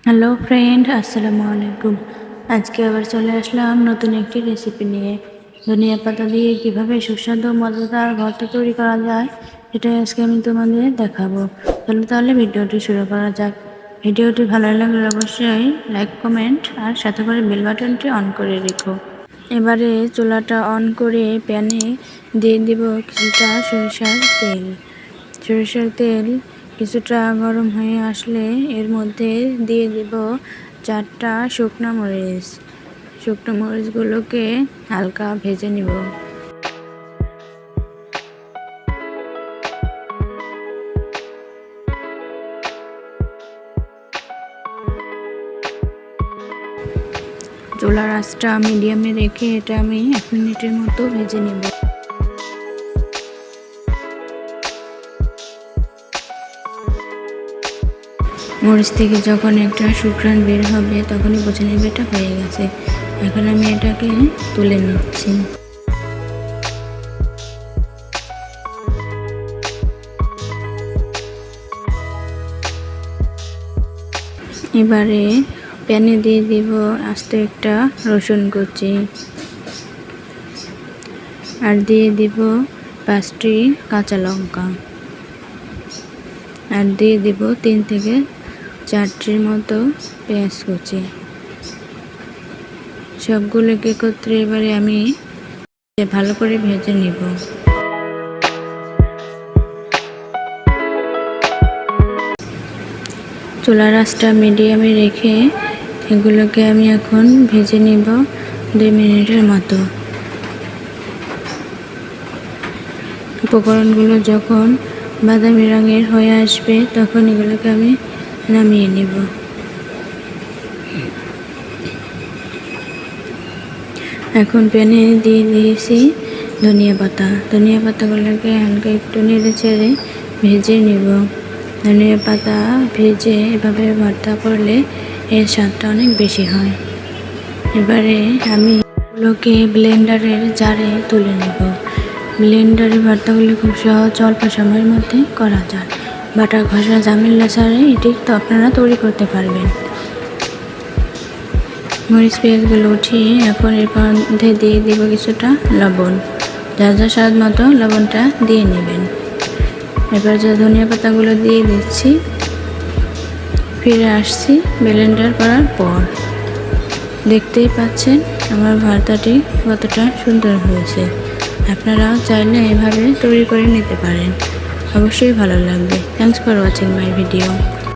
Hello friend, আসসালামু আলাইকুম। আজকে আবার চলে আসলাম নতুন একটি রেসিপি নিয়ে। ধনিয়া পাতা দিয়ে কীভাবে সুস্বাদু মজাদার ভর্তা তৈরি করা যায় সেটাই আজকে আমি তোমাদের দেখাবো। চলো তাহলে ভিডিওটি শুরু করা যাক। ভিডিওটি ভালো লাগলে অবশ্যই লাইক, কমেন্ট আর সাথে করে বেল বাটনটি অন করে রেখো। এবারে চুলাটা অন করে প্যানে দিয়ে দিব কিছুটা সরিষার তেল কিছুটা গরম হয়ে আসলে এর মধ্যে দিয়ে দিব 4টা শুকনো মরিচগুলোকে হালকা ভেজে নিব। চুলার আঁচটা মিডিয়ামে রেখে এটা আমি 1 মিনিটের মতো ভেজে নিব। মরিচ থেকে যখন একটা সুঘ্রাণ বের হবে তখনই বুঝে নেবে এটা হয়ে গেছে। এখন আমি এটাকে তুলে নিচ্ছি। এবারে প্যানে দিয়ে দিব আস্তে একটা রসুন কুচি আর দিয়ে দিব 5টি কাঁচা লঙ্কা আর দিয়ে দিব 3 থেকে 4টির মতো পেঁয়াজ কুচি। সবগুলোকে একত্রে এবারে আমি ভালো করে ভেজে নিব। চুলার আঁচটা মিডিয়ামে রেখে এগুলোকে আমি এখন ভেজে নিব 2 মিনিটের মতো। উপকরণগুলো যখন বাদামি রঙের হয়ে আসবে তখন এগুলোকে আমি নামিয়ে নিব। এখন প্যানে দিয়ে দিয়েছি ধনিয়া পাতাগুলোকে হালকা একটু নেড়ে চেড়ে ভেজে নিব। ধনিয়া পাতা ভেজে এভাবে ভর্তা করলে এর স্বাদটা অনেক বেশি হয়। এবারে আমি এগুলোকে ব্লেন্ডারের জারে তুলে নেব। ব্লেন্ডারে ভর্তাগুলো খুব সহজ, অল্প সময়ের মধ্যে করা যায়। বাটা ঘষা ঝামেলা ছাড়া এটি তো আপনারা তৈরি করতে পারবেন। মরিচ পেঁয়াজগুলো উঠিয়ে এখন এর মধ্যে দিয়ে দিব কিছুটা লবণ। যার যার স্বাদ মতো লবণটা দিয়ে নেবেন। এবার যে ধনিয়া পাতাগুলো দিয়ে দিচ্ছি। ফিরে আসছি ব্লেন্ডার করার পর। দেখতেই পাচ্ছেন আমার ভর্তাটি কতটা সুন্দর হয়েছে। আপনারাও চাইলে এভাবে তৈরি করে নিতে পারেন, অবশ্যই ভালো লাগবে। Thanks for watching my video.